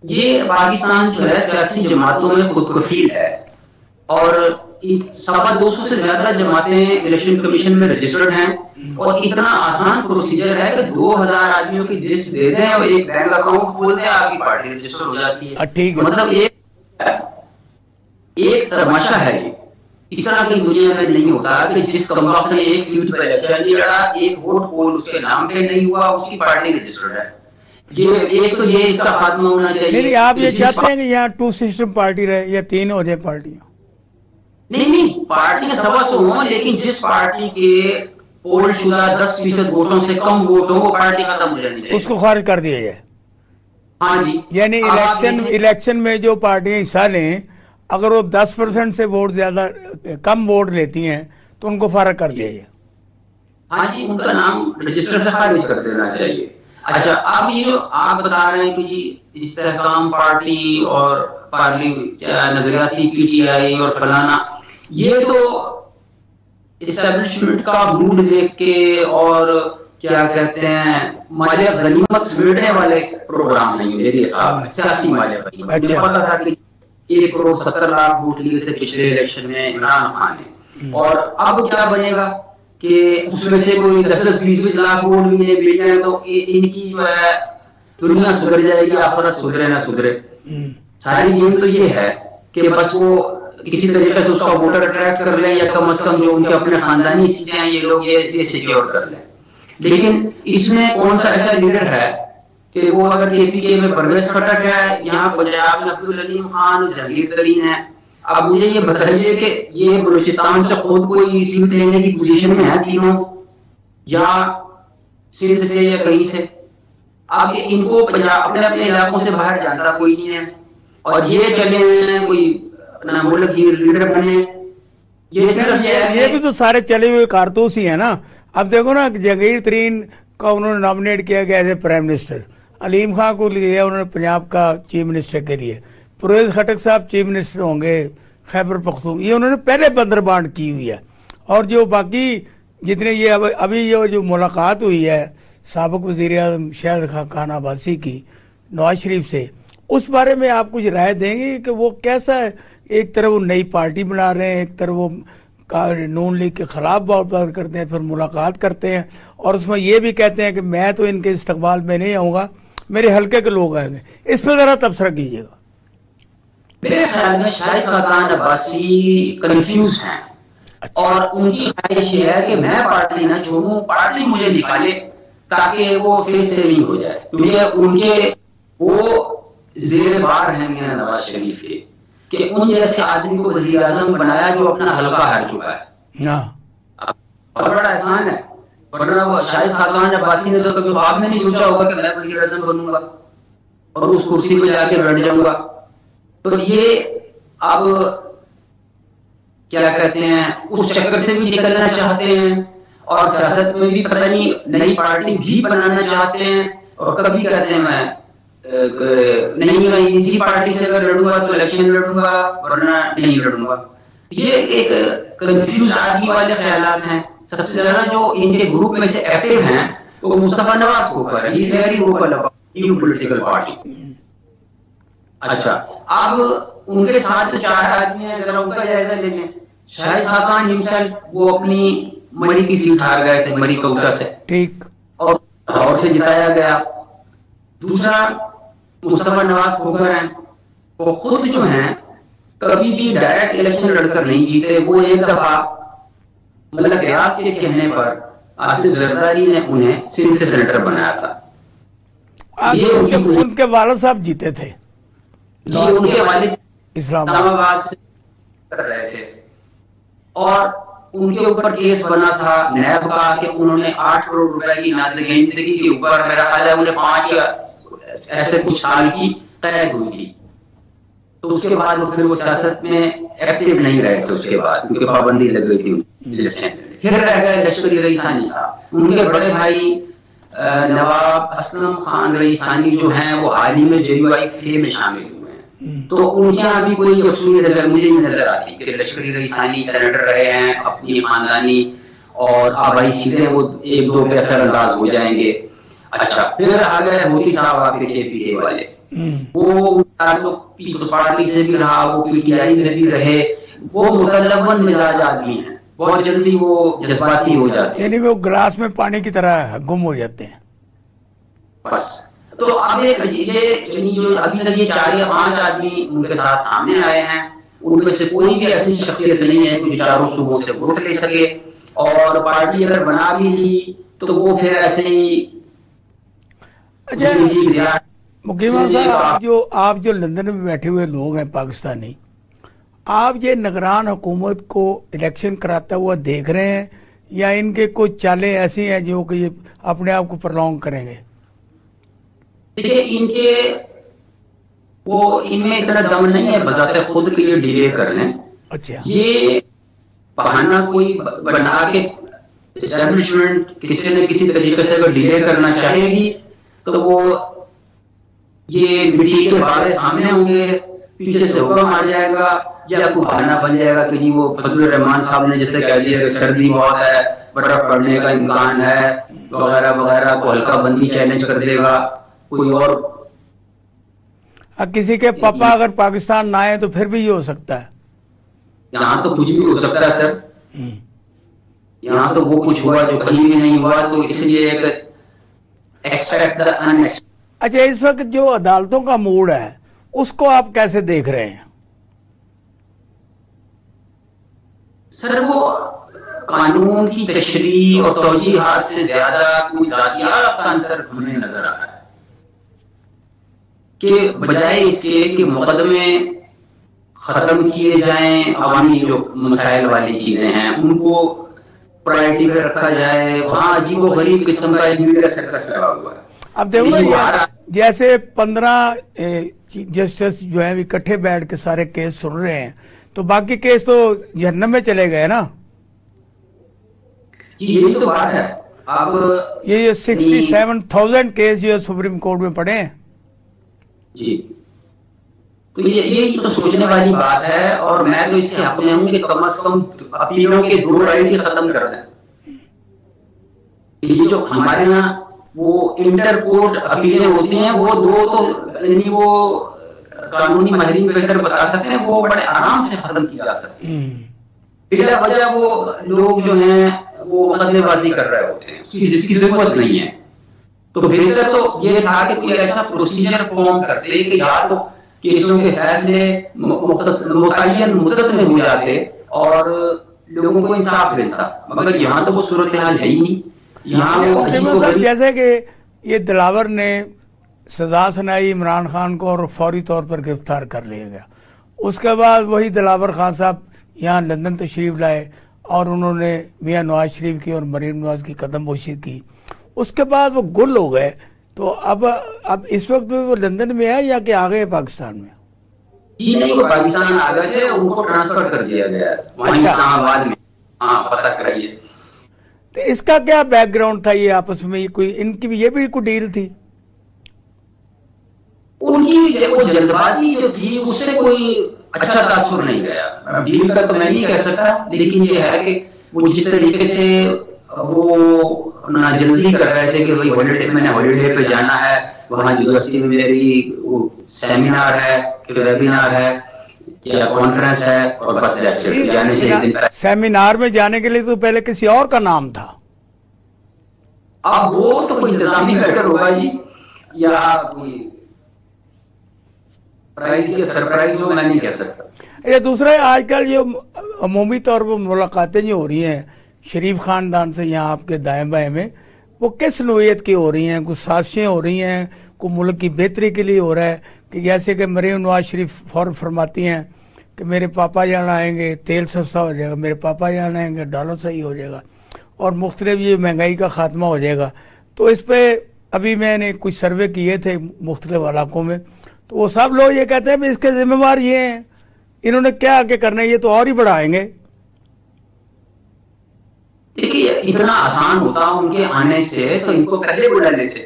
یہ پاکستان جو ہے سیاسی جماعتوں میں خود کفیل ہے, اور 250 سے زیادہ جماعتیں الیکشن کمیشن میں رجسٹرڈ ہیں, اور اتنا آسان پروسیجر ہے کہ 2000 آدمیوں کی لسٹ دے دیں اور ایک بینک اکاؤنٹ کھول دیں, آپ کی پارٹی رجسٹر ہو جاتی ہے. مطلب ایک تماشا ہے یہ. اس طرح کی دنیا میں نہیں ہوتا کہ جس کم وقت نے ایک سیٹ پہ الیکشن نہیں لڑا, ایک ووٹ پول اس کے نام پہ نہیں ہوا, اس کی پارٹی رجسٹرڈ ہے. ایک تو یہ اس کا خاتمہ ہونا چاہیے. نہیں, آپ یہ چاہتے ہیں کہ یہاں 2 سسٹم پارٹی رہے یا 3 ہو جائے پارٹیاں؟ نہیں, پارٹیاں 125 ہوں, لیکن جس پارٹی کے پول شدہ 10% ووٹوں سے کم ووٹ ہوں وہ پارٹی ختم ہو جانی چاہیے, اس کو خارج کر دیا جائے. ہاں جی, یعنی الیکشن میں جو پارٹیاں حصہ لیں, اگر وہ 10% سے ووٹ زیادہ کم ووٹ لیتی ہیں تو ان کو فارغ کر دیا جائے. ہاں جی, ان کا نام رجسٹر سے خارج کر دینا چاہیے. اچھا, اب یہ جو آپ بتا رہے ہیں کہ جی استحکام پارٹی اور نظریاتی پی ٹی آئی اور فلانا, یہ تو اسٹیبلشمنٹ کا موڈ دیکھ کے اور کیا کہتے ہیں مال غنیمت سمیٹنے والے پروگرام نہیں میرے حساب میں، سیاسی مال غنیمت. مجھے پتا تھا کہ 1,70,00,000 ووٹ لیے تھے پچھلے الیکشن میں عمران خان نے، اور اب کیا بنے گا کہ اس میں سے کوئی 10-20 لاکھ ووٹ بھی نہیں مل جائے تو ان کی جو ہے دنیا سدھر جائے گی، آخرت سدھرے نہ سدھرے. ساری گیم تو یہ ہے کہ بس وہ کسی طریقے سے اس کا ووٹر اٹریکٹ کر لیں، یا کم از کم جو ان کے اپنے خاندانی سیٹیں ہیں یہ لوگ یہ سیکیور کر لیں. لیکن اس میں کون سا ایسا لیڈر ہے کہ وہ اگر کے پی کے میں پرویز خٹک ہے، یہاں پنجاب میں عبدالعلیم خان، جہانگیر ترین ہے. اب مجھے یہ بتائیے کہ یہ بلوچستان سے خود کوئی سیٹ لینے کی پوزیشن میں ہے تینوں، یا سندھ سے یا کہیں سے؟ اب ان کو اپنے اپنے علاقوں سے باہر جانتا کوئی نہیں ہے، اور یہ چلے ہیں کوئی اپنا ملک کی لیڈر بنے. یہ بھی تو سارے چلے ہوئے کارتوس ہی ہیں نا. اب دیکھو نا جہانگیر ترین کا انہوں نے نامنیٹ کیا گیا ایز اے پرائم منسٹر، علیم خان کو لیا انہوں نے پنجاب کا چیف منسٹر کے لیے، پرویز خٹک صاحب چیف منسٹر ہوں گے خیبر پختون، یہ انہوں نے پہلے بندربانٹ کی ہوئی ہے. اور جو باقی جتنے یہ ابھی یہ جو ملاقات ہوئی ہے سابق وزیر اعظم شاہد خاقان عباسی کی نواز شریف سے، اس بارے میں آپ کچھ رائے دیں گے کہ وہ کیسا ہے؟ ایک طرف وہ نئی پارٹی بنا رہے ہیں، ایک طرف وہ نون لیگ کے خلاف بات کرتے ہیں، پھر ملاقات کرتے ہیں، اور اس میں یہ بھی کہتے ہیں کہ میں تو ان کے استقبال میں نہیں آؤں گا، میرے حلقے کے لوگ آئیں گے. اس پہ ذرا تبصرہ کیجیے گا. میرے خیال میں شاہد خاقان عباسی کنفیوزڈ ہیں، اور ان کی خواہش یہ ہے کہ میں پارٹی نہ چھوڑوں، پارٹی مجھے نکالے تاکہ وہ فیس سیونگ ہو جائے، کیونکہ ان کے وہ زیر بار ہیں میاں نواز شریف کے کہ ان جیسے آدمی کو وزیر اعظم بنایا جو اپنا حلقہ ہار چکا ہے. اور بڑا احسان ہے، ورنہ وہ شاہد خاقان عباسی نے تو کبھی خواب میں نہیں سوچا ہوگا کہ میں وزیر اعظم بنوں گا اور اس کرسی پہ جا کے بیٹھ جاؤں گا. تو یہ اب کیا کہتے ہیں اس چکر سے بھی نکلنا چاہتے ہیں، اور سیاست میں بھی پتہ نہیں نئی پارٹی بھی بنانا چاہتے ہیں، اور کبھی کہتے ہیں میں نہیں میں اسی پارٹی سے اگر لڑوں گا تو الیکشن لڑوں گا ورنہ نہیں لڑوں گا. یہ ایک کنفیوز آدمی والے خیالات ہیں. سب سے زیادہ جو ان کے گروپ میں سے ایکٹیو ہیں وہ مصطفیٰ نواز کو پر ہی very vocal about new political party. اچھا اب ان کے ساتھ 4 آدمی ہیں، ذرا ان کا جائزہ لے لیں. شاہد خاقان ہمسیلف وہ اپنی مری کی سیٹ ہار گئے تھے، مری کوٹا سے، ٹھیک، اور لاہور سے جتایا گیا. دوسرا مصطفیٰ نواز کھوکھر ہیں، وہ خود جو ہیں کبھی بھی ڈائریکٹ الیکشن لڑ کر نہیں جیتے. وہ ایک دفعہ ملک ریاض کے کہنے پر آصف زرداری نے انہیں سندھ سے سینیٹر بنایا تھا. یہ ان کے والد صاحب جیتے تھے، ان کے والد اسلام آباد سے کر رہے تھے، اور ان کے اوپر کیس بنا تھا نیب کا کہ انہوں نے 8 کروڑ روپے کی نادرگندگی کے اوپر، میرا خیال ہے انہیں 5 یا ایسے کچھ سال کی قید ہوئی تھی. تو اس کے بعد وہ پھر وہ سیاست میں ایکٹیو نہیں رہے تھے اس کے بعد، کیونکہ پابندی لگ گئی تھی الیکشن. پھر رہ گئے لشکری رئیسانی صاحب. ان کے بڑے بھائی نواب اسلم خان رئیسانی جو ہیں وہ حال ہی میں JUI میں شامل ہوئے ہیں. تو ان کے یہاں بھی کوئی یکسوئی نظر مجھے نہیں نظر آتی کہ لشکری رئیسانی سینیٹر رہے ہیں، اپنی خاندانی اور آبائی سیٹیں وہ 1-2 پہ اثر انداز ہو جائیں گے. اچھا پھر آ گئے موتی صاحب آپ کے KPK والے، وہ پیپلز پارٹی سے بھی رہا، وہ PTI میں بھی رہے. وہ متلون مزاج آدمی ہیں، بہت جلدی وہ جذباتی ہو جاتے ہیں، یعنی وہ گلاس میں پانی کی طرح گم ہو جاتے ہیں بس. تو اب یعنی جو ابھی تک یہ 4 یا 5 آدمی ان کے ساتھ سامنے آئے ہیں، ان میں سے کوئی بھی ایسی شخصیت نہیں ہے کہ جو 4 صوبوں سے ووٹ لے سکے. اور پارٹی اگر بنا بھی لی تو وہ پھر ایسے ہی. مقیم صاحب آپ جو لندن میں بیٹھے ہوئے لوگ ہیں پاکستانی، آپ یہ نگران حکومت کو الیکشن کراتا ہوا دیکھ رہے ہیں، یا ان کے کچھ چالیں ایسی ہیں جو کہ یہ اپنے آپ کو پرلونگ کریں گے؟ دیکھیں ان کے ان میں اتنا دم نہیں ہے بذات خود کہ یہ ڈیلے کر لیں. اچھا یہ بہانہ کوئی بنا کے اسٹیبلشمنٹ کسی نہ کسی طریقے سے اگر ڈیلے کرنا چاہے گی تو وہ یہ مٹی کے بارے سامنے ہوں گے، پیچھے سے حکم آ جائے گا یا کوئی بہانہ بن جائے گا کہ جی وہ فضل الرحمان صاحب نے جیسے کہہ دیا کہ سردی بہت ہے، برف پڑنے کا امکان ہے وغیرہ وغیرہ، تو ہلکا بندی چیلنج کر دے گا کوئی اور. کسی کے پاپا اگر پاکستان نہ آئے تو پھر بھی یہ ہو سکتا ہے. یہاں تو کچھ بھی ہو سکتا ہے سر، یہاں تو وہ کچھ ہوا جو کہیں بھی نہیں ہوا، تو اس لیے ایک ایکسپیکٹ دا انایکسپیکٹڈ. اچھا، اس وقت جو عدالتوں کا موڈ ہے اس کو آپ کیسے دیکھ رہے ہیں؟ سر وہ قانون کی تشریح اور توجیحات سے زیادہ کوئی ذاتیات کا عنصر ہمیں نظر آ رہا ہے، کہ بجائے اس کے کہ مقدمے ختم کیے جائیں، عوامی جو مسائل والی چیزیں ہیں ان کو پرائرٹی پہ رکھا جائے، وہاں عجیب و غریب قسم کا میڈیا سرکس لگا ہوا ہے. اب دیکھو جیسے 15 جسٹس جو ہیں اکٹھے بیٹھ کے سارے کیس سن رہے ہیں، تو باقی کیس تو جہنم میں چلے گئے نا. یہی تو بات ہے. اب یہ 67,000 کیس جو ہے سپریم کورٹ میں پڑے ہیں. جی، تو یہ تو سوچنے والی بات ہے، اور میں تو اس کے حق میں ہوں کہ کم از کم اپیلوں کے 2 رائٹ ہی ختم کر دیں. یہ جو ہمارے یہاں وہ انٹر کورٹ اپیلیں ہوتی ہیں، وہ 2 تو یعنی وہ قانونی ماہرین بہتر بتا سکتے ہیں، وہ بڑے آرام سے ختم کی جا سکتی ہیں. بلا وجہ وہ لوگ جو ہیں وہ مقدمے بازی کر رہے ہوتے ہیں جس کی ضرورت نہیں ہے. تو بہتر تو یہ تھا کہ کوئی ایسا پروسیجر فارم کرتے کہ یا تو کیسوں کے فیصلے متعین مدت میں ہو جاتے اور لوگوں کو انصاف ملتا، مگر یہاں تو وہ صورتحال ہے ہی نہیں. یہاں جیسے کہ یہ دلاور نے سزا سنائی عمران خان کو اور فوری طور پر گرفتار کر لیا گیا. اس کے بعد وہی دلاور خان صاحب یہاں لندن تشریف لائے اور انہوں نے میاں نواز شریف کی اور مریم نواز کی قدم بوسی کی. اس کے بعد وہ گل ہو گئے. تو اب اس وقت وہ لندن میں ہے یا کہ آ گئے پاکستان میں؟ جی نہیں، وہ پاکستان آ گئے تھے، ان کو ٹرانسفر کر دیا گیا وہاں اسلام آباد میں. ہاں، پتہ کریے. تو اس کا کیا بیک گراؤنڈ تھا؟ یہ آپس میں کوئی ان کی یہ بھی کوئی ڈیل تھی؟ ان کی وہ جلد بازی جو تھی اس سے کوئی اچھا تاثر نہیں گیا. ڈیل کا تو میں نہیں کہہ سکتا، لیکن یہ ہے کہ وہ جس طریقے سے وہ اپنا جلدی کر رہے تھے کہ میں نے ہالیڈے پہ جانا ہے، وہاں یونیورسٹی میں میری سیمینار ہے، ویبینار ہے یا کانفرنس ہے، اور بس جانے سے ایک دن پہلے. سیمینار میں جانے کے لیے تو پہلے کسی اور کا نام تھا. اب وہ تو کوئی انتظامی میٹر ہوگا جی، یا کوئی سرپرائز ہو، میں نہیں کہہ سکتا. یہ دوسرا آج کل یہ عمومی طور پر ملاقاتیں جو ہو رہی ہیں شریف خاندان سے یہاں آپ کے دائیں بائیں میں، وہ کس نوعیت کی ہو رہی ہیں؟ کچھ سازشیں ہو رہی ہیں، کوئی ملک کی بہتری کے لیے ہو رہا ہے؟ کہ جیسے کہ مریم نواز شریف فوراً فرماتی ہیں کہ میرے پاپا جان آئیں گے تیل سستا ہو جائے گا، میرے پاپا جان آئیں گے ڈالر صحیح ہو جائے گا، اور مختلف یہ مہنگائی کا خاتمہ ہو جائے گا. تو اس پہ ابھی میں نے کچھ سروے کیے تھے مختلف علاقوں میں، تو وہ سب لوگ یہ کہتے ہیں اس کے ذمہ وار یہ ہیں، انہوں نے کیا آگے کرنا ہے، یہ تو اور ہی بڑھائیں گے. دیکھیے اتنا آسان ہوتا ان کے آنے سے تو ان کو پہلے بلا لیتے.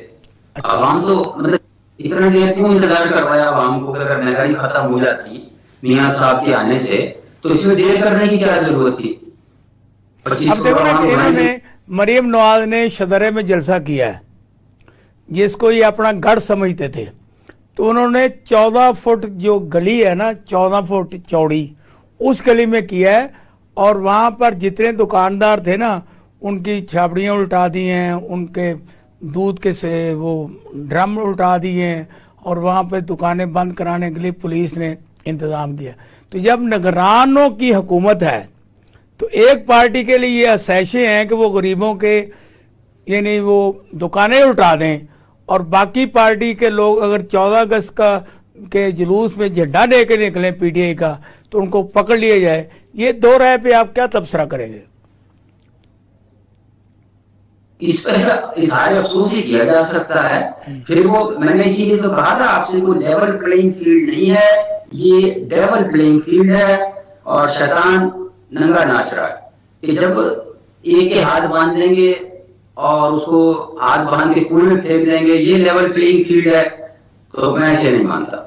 عوام تو مطلب اتنا دیر کیوں انتظار کروایا عوام کو؟ اگر مہنگائی ختم ہو جاتی میاں صاحب کے آنے سے تو اس میں دیر کرنے کی کیا ضرورت تھی؟ اب دیکھو نا، انہوں نے مریم نواز نے شدرے میں جلسہ کیا ہے جس کو یہ اپنا گڑھ سمجھتے تھے. تو انہوں نے 14 فٹ جو گلی ہے نا، 14 فٹ چوڑی، اس گلی میں کیا ہے، اور وہاں پر جتنے دکاندار تھے نا ان کی چھاپڑیاں الٹا دی ہیں، ان کے دودھ کے سے وہ ڈرم الٹا دیے ہیں، اور وہاں پہ دکانیں بند کرانے کے لیے پولیس نے انتظام کیا. تو جب نگرانوں کی حکومت ہے تو ایک پارٹی کے لیے یہ آسائشیں ہیں کہ وہ غریبوں کے یعنی وہ دکانیں الٹا دیں، اور باقی پارٹی کے لوگ اگر 14 اگست کا کے جلوس میں جھنڈا لے کے نکلیں پی ٹی آئی کا تو ان کو پکڑ لیا جائے. یہ دو رائے پہ آپ کیا تبصرہ کریں گے؟ اس پر اظہار افسوس ہی کیا جا سکتا ہے. پھر وہ میں نے اسی لیے تو کہا تھا آپ سے، کوئی لیول پلینگ فیلڈ نہیں ہے، یہ ڈیول پلینگ فیلڈ ہے، اور شیطان ننگا ناچ رہا ہے کہ جب ایک کے ہاتھ باندھ دیں گے اور اس کو ہاتھ باندھ کے کنویں میں پھینک دیں گے، یہ لیول پلینگ فیلڈ ہے، تو میں ایسے نہیں مانتا.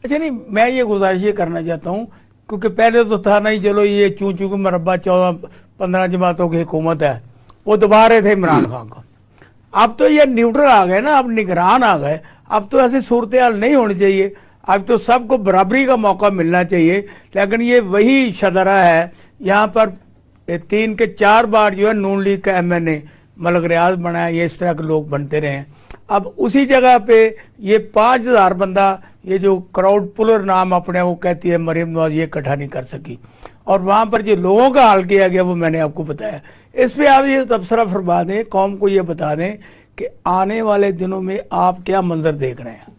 अच्छा नहीं, मैं ये गुजारिश ये करना चाहता हूँ, क्योंकि पहले तो था नहीं, चलो ये चूं चूं के मरबा 14-15 जमातों की हुकूमत है, वो दबा रहे थे इमरान खान को। अब तो ये न्यूट्रल आ गए ना, अब निगरान आ गए। अब तो ऐसी सूरत हाल नहीं होनी चाहिए, अब तो सबको बराबरी का मौका मिलना चाहिए। लेकिन ये वही शदरा है, यहाँ पर 3 के 4 बार जो है नून लीग का MNA मलक रियाज बनाया, ये इस तरह के लोग बनते रहे हैं। अब उसी जगह पे ये 5000 बंदा, ये जो क्राउड पुलर नाम अपने वो कहती है मरीम नवाज, ये इकट्ठा नहीं कर सकी। और वहां पर जो लोगों का हाल किया गया वो मैंने आपको बताया। इस पे आप ये तबसरा फरमा दें, कौम को ये बता दें कि आने वाले दिनों में आप क्या मंजर देख रहे हैं।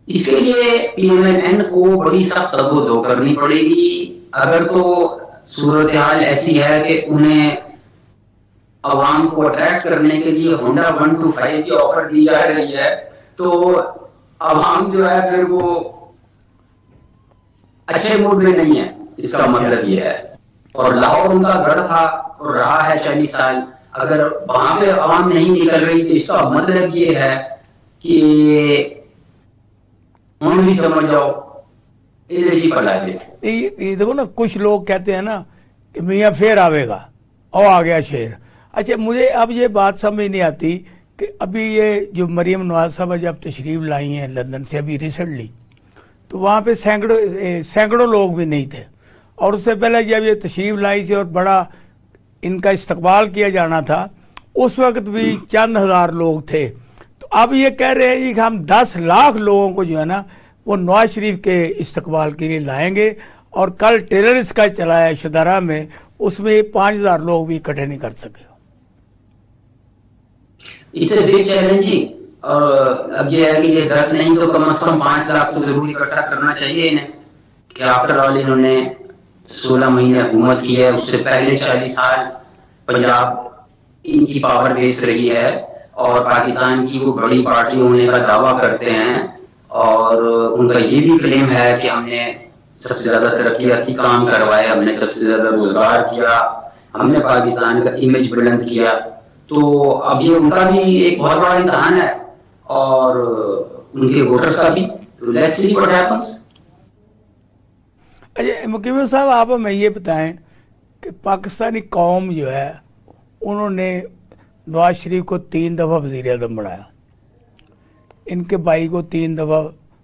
इसके लिए PMLN को बड़ी सख्त तगोदो करनी पड़ेगी। अगर तो सूरत हाल ऐसी है कि उन्हें अवाम को अट्रैक्ट करने के लिए होंडा 125 की ऑफर दी जा रही है, तो अवाम जो है फिर वो अच्छे मूड में नहीं है, इसका मतलब ये है। और लाहौर उनका गढ़ था और रहा है 40 साल। अगर वहां पे अवाम नहीं निकल रही तो इसका मतलब ये है कि हम भी समझ जाओ जी पला है। ये देखो ना, कुछ लोग कहते हैं ना कि मियाँ फिर आवेगा और आ गया शेर। अच्छा, मुझे अब ये बात समझ नहीं आती कि अभी ये जो मरीम नवाज साहब जब तशरीफ लाई हैं लंदन से अभी रिसेंटली, तो वहाँ पे सैकड़ों लोग भी नहीं थे। और उससे पहले जब ये तशरीफ लाई थी और बड़ा इनका इस्तकबाल किया जाना था, उस वक्त भी चंद हजार लोग थे। तो अब ये कह रहे हैं कि हम 10 लाख लोगों को जो है ना वो नवाज शरीफ के इस्तकबाल के लिए लाएंगे। और कल टेलर इसका चलाया शदारा में, उसमें 5000 लोग भी इकट्ठे नहीं कर सके। इससे बिग चैलेंजिंग। और अब ये है कि ये 10 नहीं तो कम से कम 5 लाख तो जरूर इकट्ठा करना चाहिए इन्हें, कि आफ्टर ऑल इन्होंने 16 महीने हुकूमत की है। उससे पहले 40 साल पंजाब इनकी पावर बेस रही है और पाकिस्तान की वो बड़ी पार्टी होने का दावा करते हैं। और उनका ये भी क्लेम है कि हमने सबसे ज्यादा तरक्याती काम करवाए, हमने सबसे ज्यादा रोजगार किया, हमने पाकिस्तान का इमेज बुलंद किया। तो अब ये उनका भी एक बहुत बड़ा इम्तिहान है और उनके वोटर्स का भी। तो लेट्स सी व्हाट हैपेंस। अच्छा मुकीम साहब, आप हमें ये बताएं कि पाकिस्तानी कौम जो है उन्होंने नवाज शरीफ को 3 दफा वजीर आज़म बनाया, इनके भाई को 3 दफा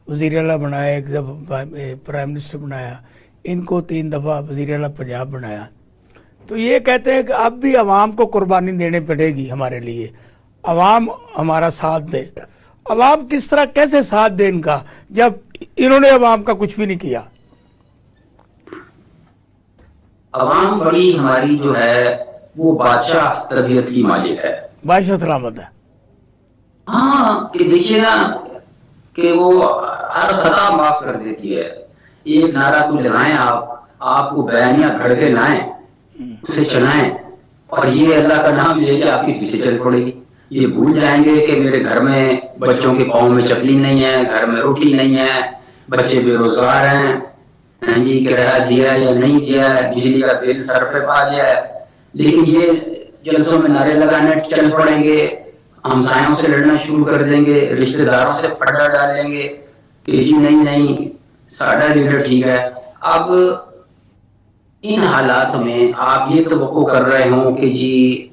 वजीर आला बनाया, 1 दफा प्राइम मिनिस्टर बनाया, इनको 3 दफा वजीर आला पंजाब बनाया। तो ये कहते हैं कि अब भी अवाम को कुर्बानी देनी पड़ेगी हमारे लिए, अवाम हमारा साथ दे। अवाम किस तरह कैसे साथ दे इनका, जब इन्होंने अवाम का कुछ भी नहीं किया। अवाम बड़ी हमारी जो है वो बादशाह तबीयत की मालिक है, बादशाह सलामत है। हाँ, कि देखिए ना कि वो हर खता माफ कर देती है। एक नारा को लगाएं आपको बयानिया घड़ के लाएं, उसे चलाएं और ये अल्लाह का नाम लेके आपके पीछे चल पड़ेगी। ये भूल जाएंगे कि मेरे घर में बच्चों के पाँव में चपली नहीं है, घर में रोटी नहीं है, बच्चे बेरोजगार हैं जी, किराया दिया या नहीं दिया, बिजली का बिल सर पे पा गया है। लेकिन ये जलसों में नारे लगाने चल पड़ेंगे, हमसायों से लड़ना शुरू कर देंगे, रिश्तेदारों से पट्टा डालेंगे कि जी नहीं साडा लीडर ठीक है। अब इन हालात में आप ये तवक्को कर रहे हो कि जी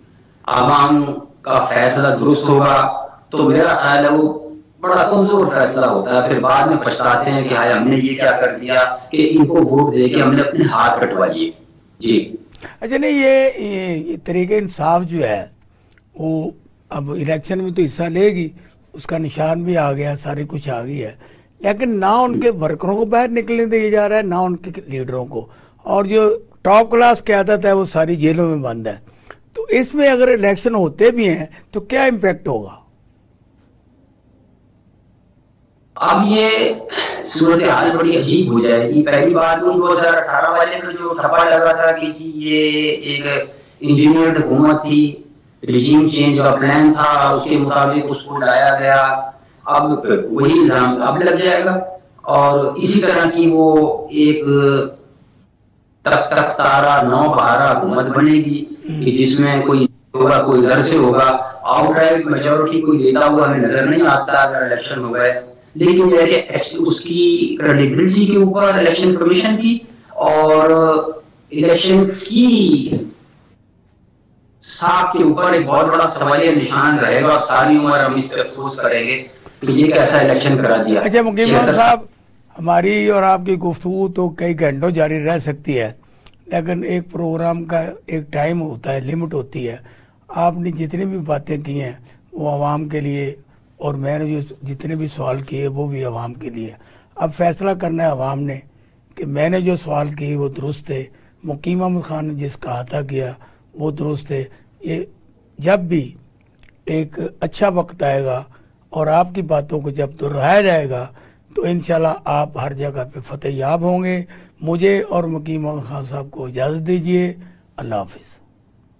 आवाम का फैसला दुरुस्त होगा, तो मेरा ख्याल है वो बड़ा कमजोर फैसला होता है। फिर बाद में पछताते हैं कि हाय हमने ये क्या कर दिया कि इनको वोट दे के हमने अपने हाथ कटवा लिए। जी अच्छा नहीं, ये तरीके इंसाफ जो है वो अब इलेक्शन में तो हिस्सा लेगी, उसका निशान भी आ गया, सारी कुछ आ गई है, लेकिन ना उनके वर्करों को बाहर निकलने दिया जा रहा है, ना उनके लीडरों को। और जो टॉप क्लास क़यादत है वो सारी जेलों में बंद है। तो इसमें अगर इलेक्शन होते भी हैं तो क्या इम्पैक्ट होगा? अब ये सूरत हाल बड़ी अजीब हो जाएगी। पहली बात तो 2018 वाले में जो ठप्पा लगा था कि जी ये एक इंजीनियर्ड हुकूमत थी, रिजीम चेंज का प्लान था, उसके मुताबिक उसको लाया गया, अब वही इल्जाम अब लग जाएगा। और इसी तरह की वो एक तक तक तारा 9 बहारा हुकूमत बनेगी कि जिसमें कोई होगा, कोई घर से होगा, आउटराइट मेजॉरिटी कोई देता हुआ हमें नजर नहीं आता अगर इलेक्शन हो गए। لیکن یہ ہے کہ اس کی کریڈیبلٹی کے اوپر الیکشن کمیشن کی اور الیکشن کی ساکھ کے اوپر ایک بہت بڑا سوالیہ نشان رہے گا، اور ساری عمر ہم اس پہ افسوس کریں گے کہ یہ کیسا الیکشن کرا دیا۔ اچھا مقیم محمد صاحب، ہماری اور آپ کی گفتگو تو کئی گھنٹوں جاری رہ سکتی ہے، لیکن ایک پروگرام کا ایک ٹائم ہوتا ہے، لمٹ ہوتی ہے۔ آپ نے جتنی بھی باتیں کی ہیں وہ عوام کے لیے، اور میں نے جو جتنے بھی سوال کیے وہ بھی عوام کے لیے۔ اب فیصلہ کرنا ہے عوام نے کہ میں نے جو سوال کیے وہ درست تھے، مقیم احمد خان نے جس کا احاطہ کیا وہ درست ہے۔ یہ جب بھی ایک اچھا وقت آئے گا اور آپ کی باتوں کو جب دہرایا جائے گا تو انشاءاللہ آپ ہر جگہ پہ فتح یاب ہوں گے۔ مجھے اور مقیم احمد خان صاحب کو اجازت دیجیے، اللہ حافظ۔